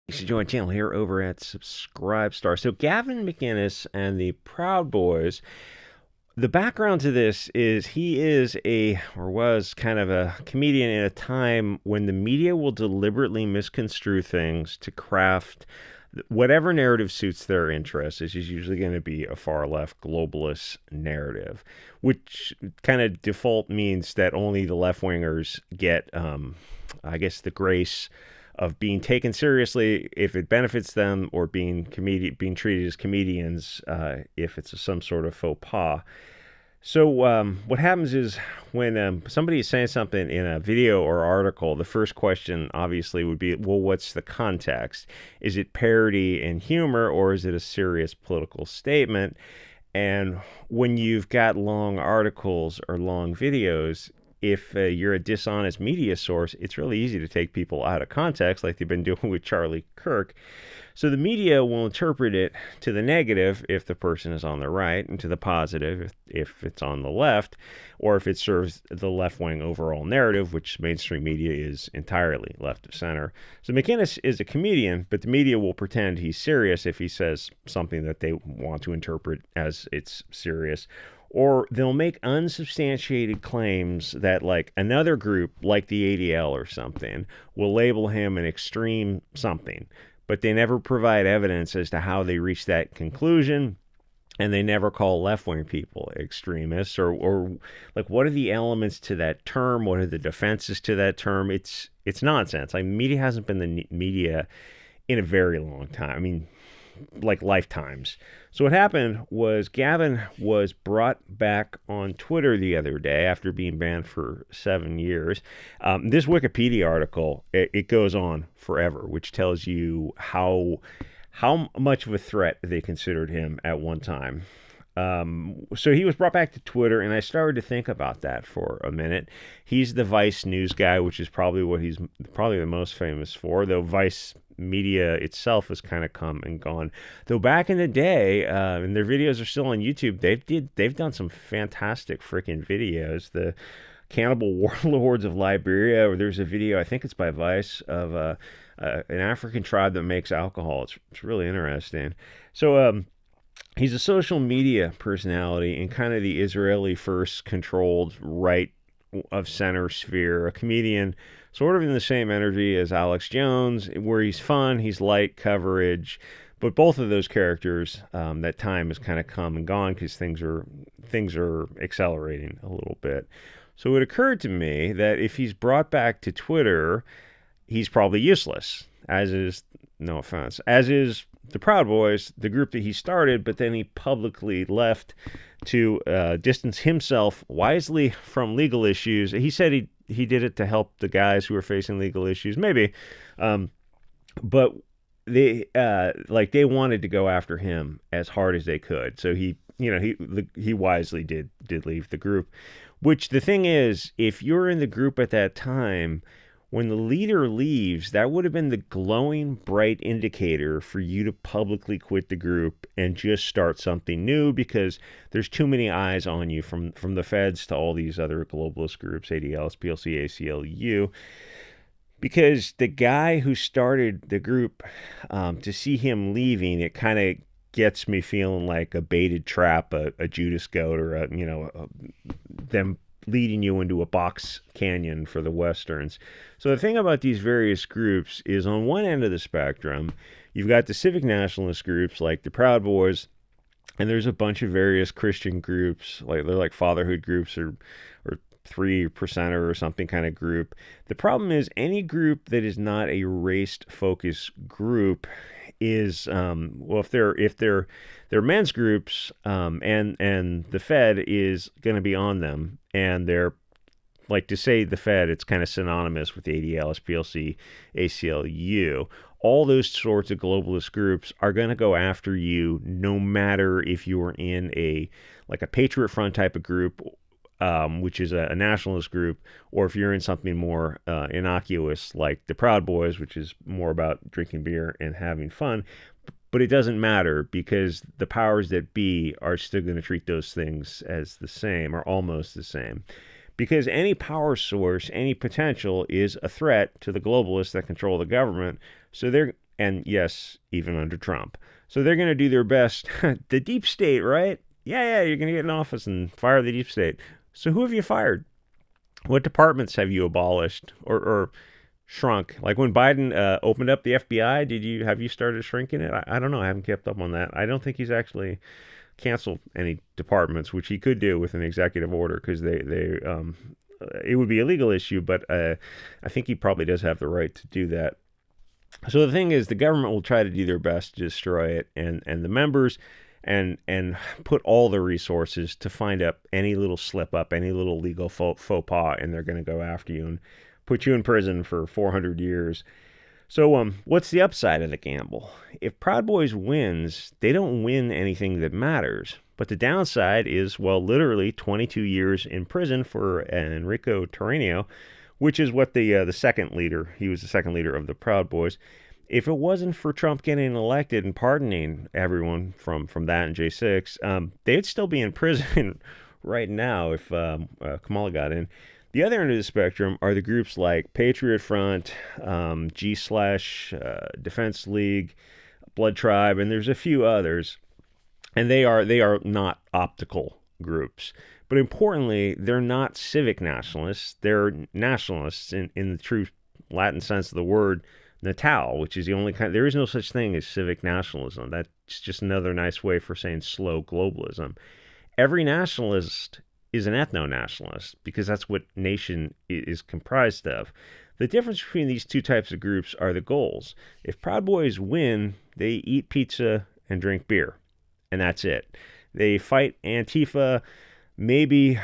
You should join the channel here over at SubScribe. So Gavin McInnis and the Proud Boys. The background to this is he is or was kind of a comedian in a time when the media will deliberately misconstrue things to craft whatever narrative suits their interests. Is usually going to be a far left globalist narrative, which kind of default means that only the left wingers get, I guess, the grace of being taken seriously if it benefits them, or being treated as comedians if it's some sort of faux pas. So what happens is when somebody is saying something in a video or article, the first question obviously would be, well, what's the context? Is it parody and humor, or is it a serious political statement? And when you've got long articles or long videos, if you're a dishonest media source, it's really easy to take people out of context, like they've been doing with Charlie Kirk. So the media will interpret it to the negative if the person is on the right, and to the positive if it's on the left, or if it serves the left-wing overall narrative, which mainstream media is entirely left of center. So McInnis is a comedian, but the media will pretend he's serious if he says something that they want to interpret as it's serious. Or they'll make unsubstantiated claims that, like, another group, like the ADL or something, will label him an extreme something, but they never provide evidence as to how they reach that conclusion, and they never call left-wing people extremists, or like, what are the elements to that term? What are the defenses to that term? It's nonsense. Like, media hasn't been the media in a very long time. I mean, like lifetimes. So what happened was Gavin was brought back on Twitter the other day after being banned for 7 years. This Wikipedia article, it goes on forever, which tells you how much of a threat they considered him at one time. So he was brought back to Twitter, and I started to think about that for a minute. He's the Vice News guy, which is probably what he's probably the most famous for, though Vice media itself has kind of come and gone. Though back in the day, and their videos are still on YouTube, they've done some fantastic freaking videos. The Cannibal Warlords of Liberia, or there's a video, I think it's by Vice, of an African tribe that makes alcohol. It's really interesting. So he's a social media personality in kind of the Israeli first controlled right of center sphere, a comedian sort of in the same energy as Alex Jones, where he's fun, he's light coverage, but both of those characters, that time has kind of come and gone because things are accelerating a little bit. So it occurred to me that if he's brought back to Twitter, he's probably useless, as is, no offense, as is the Proud Boys, the group that he started, but then he publicly left to distance himself wisely from legal issues. He said he did it to help the guys who were facing legal issues, maybe, but they they wanted to go after him as hard as they could. So he wisely did leave the group. Which, the thing is, if you're in the group at that time, when the leader leaves, that would have been the glowing, bright indicator for you to publicly quit the group and just start something new, because there's too many eyes on you, from the feds to all these other globalist groups, ADL, SPLC, ACLU. Because the guy who started the group, to see him leaving, it kind of gets me feeling like a baited trap, a Judas goat, or them leading you into a box canyon for the Westerns. So the thing about these various groups is, on one end of the spectrum, you've got the civic nationalist groups like the Proud Boys, and there's a bunch of various Christian groups, like they're like fatherhood groups, or 3%er or something kind of group. The problem is, any group that is not a race-focused group is, if they're men's groups, and the Fed is going to be on them, and they're, like, to say the Fed, it's kind of synonymous with ADL, SPLC, ACLU. All those sorts of globalist groups are going to go after you, no matter if you're in a Patriot Front type of group, which is a nationalist group, or if you're in something more innocuous like the Proud Boys, which is more about drinking beer and having fun. But it doesn't matter, because the powers that be are still going to treat those things as the same, or almost the same. Because any power source, any potential, is a threat to the globalists that control the government. So and yes, even under Trump. So they're going to do their best. The deep state, right? Yeah, you're going to get in office and fire the deep state. So who have you fired? What departments have you abolished or shrunk? Like when Biden opened up the FBI, have you started shrinking it? I don't know. I haven't kept up on that. I don't think he's actually canceled any departments, which he could do with an executive order because it would be a legal issue, but I think he probably does have the right to do that. So the thing is, the government will try to do their best to destroy it, and the members and put all the resources to find up any little slip up, any little legal faux pas, and they're going to go after you and put you in prison for 400 years. So what's the upside of the gamble? If Proud Boys wins, they don't win anything that matters. But the downside is, well, literally 22 years in prison for Enrico Tarrio, which is what the second leader, he was the second leader of the Proud Boys. If it wasn't for Trump getting elected and pardoning everyone from that and J6, they'd still be in prison right now if Kamala got in. The other end of the spectrum are the groups like Patriot Front, G Slash, Defense League, Blood Tribe, and there's a few others. And they are not optical groups. But importantly, they're not civic nationalists. They're nationalists in the true Latin sense of the word, natal, which is the only kind. There is no such thing as civic nationalism. That's just another nice way for saying slow globalism. Every nationalist is an ethno-nationalist because that's what nation is comprised of. The difference between these two types of groups are the goals. If Proud Boys win, they eat pizza and drink beer, and that's it. They fight Antifa. Maybe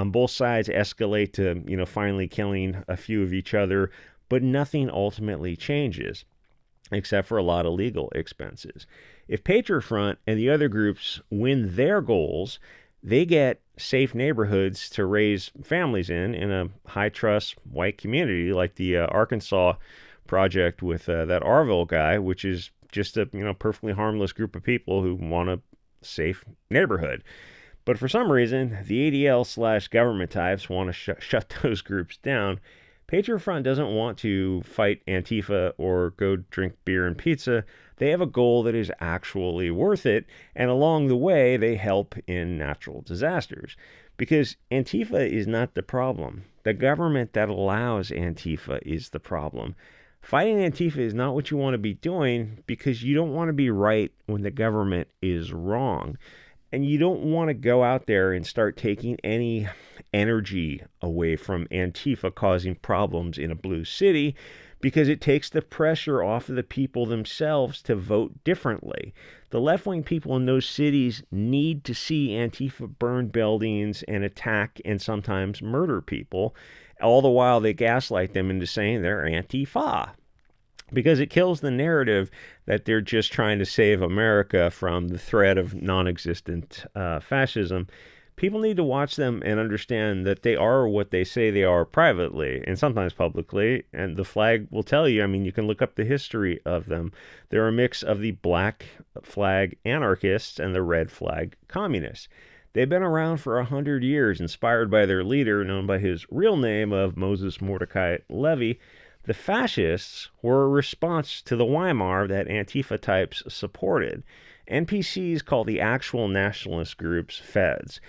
both sides escalate to, finally killing a few of each other, but nothing ultimately changes except for a lot of legal expenses. If Patriot Front and the other groups win their goals, they get safe neighborhoods to raise families in a high-trust white community like the Arkansas project with that Arville guy, which is just a perfectly harmless group of people who want a safe neighborhood. But for some reason, the ADL/government types want to shut those groups down. Patriot Front doesn't want to fight Antifa or go drink beer and pizza. They have a goal that is actually worth it, and along the way, they help in natural disasters. Because Antifa is not the problem. The government that allows Antifa is the problem. Fighting Antifa is not what you want to be doing because you don't want to be right when the government is wrong. And you don't want to go out there and start taking any energy away from Antifa causing problems in a blue city because it takes the pressure off of the people themselves to vote differently. The left-wing people in those cities need to see Antifa burn buildings and attack and sometimes murder people. All the while they gaslight them into saying they're Antifa. Because it kills the narrative that they're just trying to save America from the threat of non-existent fascism. People need to watch them and understand that they are what they say they are privately and sometimes publicly. And the flag will tell you, you can look up the history of them. They're a mix of the black flag anarchists and the red flag communists. They've been around for 100 years, inspired by their leader, known by his real name of Moses Mordecai Levy. The fascists were a response to the Weimar that Antifa types supported. NPCs call the actual nationalist groups feds.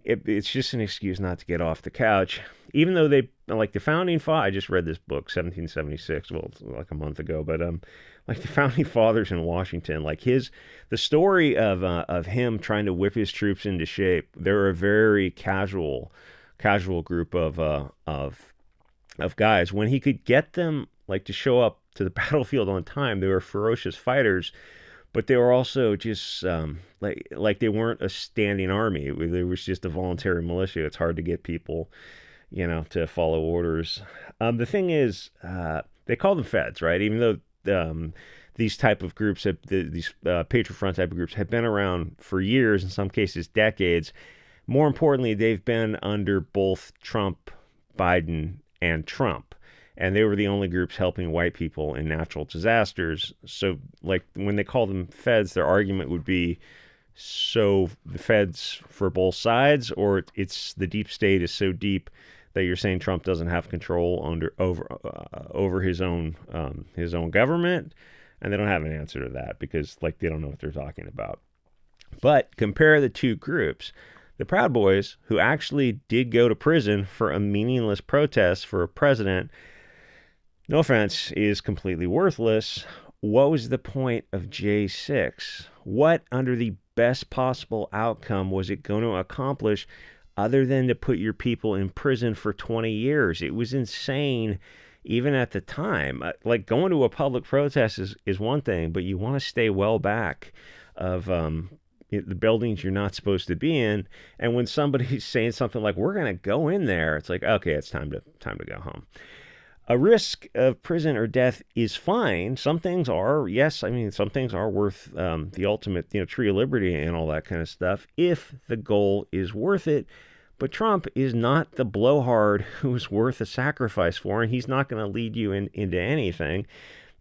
It's just an excuse not to get off the couch. Even though they, like the founding fathers, I just read this book, 1776, well, like a month ago, but like the founding fathers in Washington, the story of him trying to whip his troops into shape, they're a very casual group of guys. When he could get them to show up to the battlefield on time, they were ferocious fighters, but they were also just like they weren't a standing army. They was just a voluntary militia. It's hard to get people, to follow orders. The thing is, they call them feds, right? Even though these type of groups, these Patriot Front type of groups, have been around for years, in some cases decades. More importantly, they've been under both Trump, Biden, and Trump, and they were the only groups helping white people in natural disasters. So when they call them feds, their argument would be, so the feds for both sides, or it's the deep state is so deep that you're saying Trump doesn't have control over his own government, and they don't have an answer to that because like they don't know what they're talking about. But compare the two groups. The Proud Boys, who actually did go to prison for a meaningless protest for a president, no offense, is completely worthless. What was the point of J6? What, under the best possible outcome, was it going to accomplish other than to put your people in prison for 20 years? It was insane, even at the time. Like, going to a public protest is one thing, but you want to stay well back of the buildings you're not supposed to be in. And when somebody's saying something like, we're going to go in there, it's like, okay, it's time to go home. A risk of prison or death is fine. Some things are, yes, I mean, some things are worth the ultimate, tree of liberty and all that kind of stuff if the goal is worth it. But Trump is not the blowhard who's worth a sacrifice for, and he's not going to lead you into anything.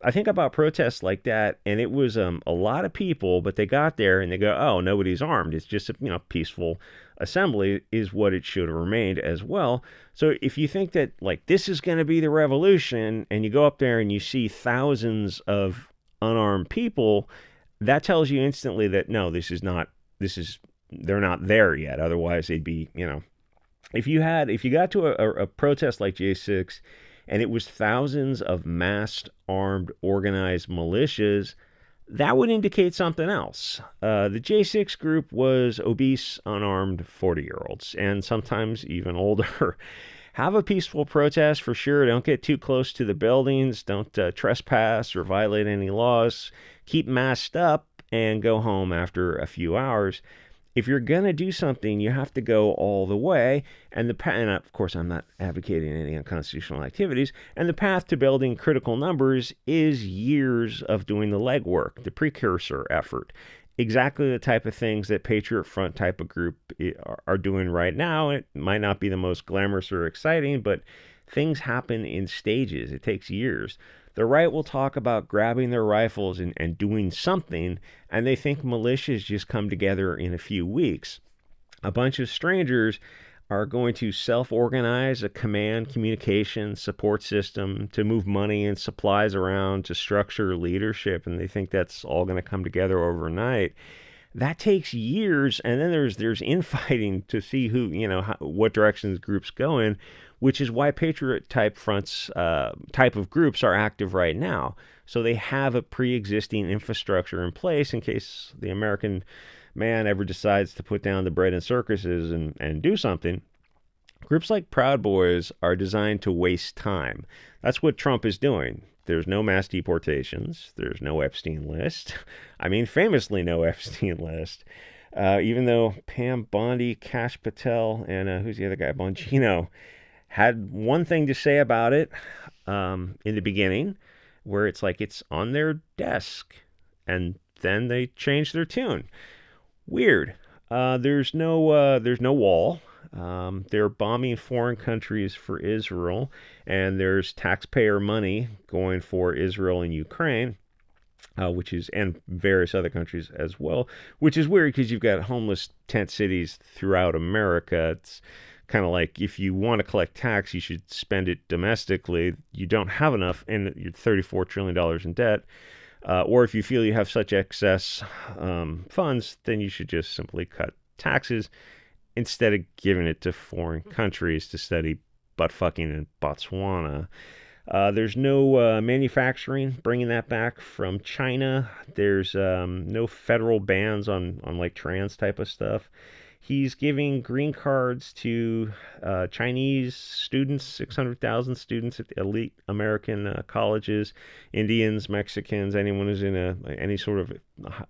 I think about protests like that, and it was a lot of people, but they got there and they go, oh, nobody's armed. It's just a peaceful assembly is what it should have remained as well. So if you think that like this is going to be the revolution, and you go up there and you see thousands of unarmed people, that tells you instantly that no, they're not there yet. Otherwise, they'd be, if you got to a protest like J6, and it was thousands of masked, armed, organized militias, that would indicate something else. The J6 group was obese, unarmed 40-year-olds, and sometimes even older. Have a peaceful protest for sure. Don't get too close to the buildings. Don't trespass or violate any laws. Keep masked up and go home after a few hours. If you're going to do something, you have to go all the way. And of course, I'm not advocating any unconstitutional activities. And the path to building critical numbers is years of doing the legwork, the precursor effort. Exactly the type of things that Patriot Front type of group are doing right now. It might not be the most glamorous or exciting, but things happen in stages. It takes years. The right will talk about grabbing their rifles and doing something, and they think militias just come together in a few weeks. A bunch of strangers are going to self-organize a command, communication, support system to move money and supplies around to structure leadership, and they think that's all going to come together overnight. That takes years, and then there's infighting to see who, what direction the group's going, which is why Patriot type fronts, type of groups are active right now. So they have a pre-existing infrastructure in place in case the American man ever decides to put down the bread and circuses and do something. Groups like Proud Boys are designed to waste time. That's what Trump is doing. There's no mass deportations. There's no Epstein list. I mean, famously no Epstein list. Even though Pam Bondi, Kash Patel, and who's the other guy? Bongino had one thing to say about it in the beginning, where it's like it's on their desk, and then they change their tune. Weird. There's no wall. They're bombing foreign countries for Israel, and there's taxpayer money going for Israel and Ukraine, and various other countries as well, which is weird because you've got homeless tent cities throughout America. It's kind of like if you want to collect tax, you should spend it domestically. You don't have enough, and you're $34 trillion in debt. Or if you feel you have such excess funds, then you should just simply cut taxes instead of giving it to foreign countries to study butt fucking in Botswana. There's no manufacturing, bringing that back from China. There's no federal bans on like trans type of stuff. He's giving green cards to Chinese students, 600,000 students at elite American colleges, Indians, Mexicans, anyone who's in any sort of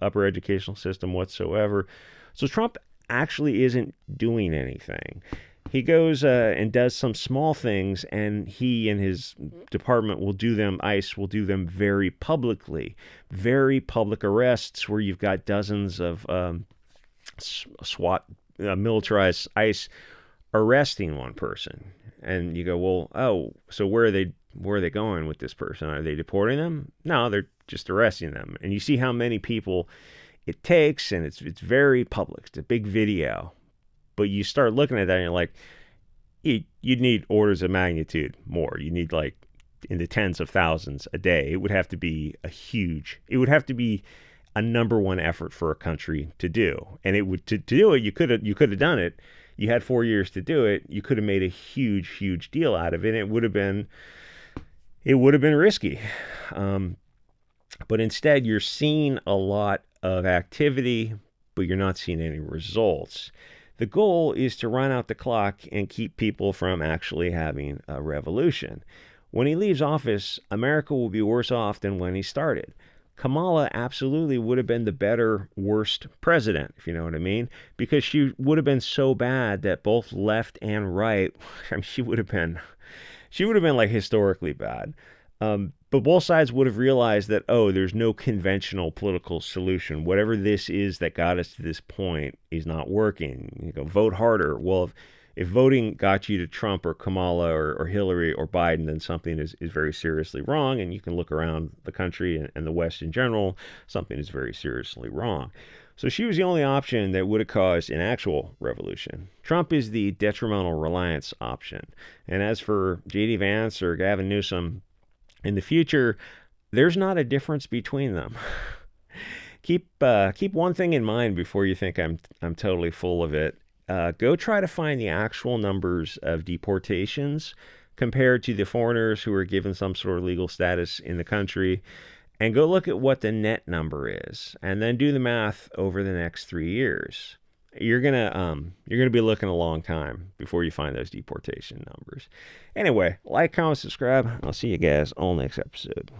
upper educational system whatsoever. So Trump actually isn't doing anything. He goes and does some small things, and he and his department will do them, ICE will do them very publicly. Very public arrests where you've got dozens of SWAT, militarized ICE arresting one person. And you go, well, oh, so where are they going with this person? Are they deporting them? No, they're just arresting them. And you see how many people it takes, and it's very public. It's a big video. But you start looking at that and you're like, you'd need orders of magnitude more. You need like in the tens of thousands a day. It would have to be it would have to be a number one effort for a country to do. And it would, to do it, you could have done it. You had 4 years to do it. You could have made a huge deal out of it. It would have been risky. But instead, you're seeing a lot of activity, but you're not seeing any results. The goal is to run out the clock and keep people from actually having a revolution. When he leaves office, America will be worse off than when he started. Kamala absolutely would have been the better, worst president, if you know what I mean, because she would have been so bad that both left and right, I mean, she would have been like historically bad. But both sides would have realized that, oh, there's no conventional political solution. Whatever this is that got us to this point is not working. You go, vote harder. Well, if voting got you to Trump or Kamala or Hillary or Biden, then something is very seriously wrong. And you can look around the country and the West in general, something is very seriously wrong. So she was the only option that would have caused an actual revolution. Trump is the detrimental reliance option. And as for J.D. Vance or Gavin Newsom, in the future, there's not a difference between them. Keep one thing in mind before you think I'm totally full of it. Go try to find the actual numbers of deportations compared to the foreigners who are given some sort of legal status in the country, and go look at what the net number is, and then do the math over the next 3 years. You're gonna be looking a long time before you find those deportation numbers. Anyway, like, comment, subscribe. I'll see you guys on the next episode.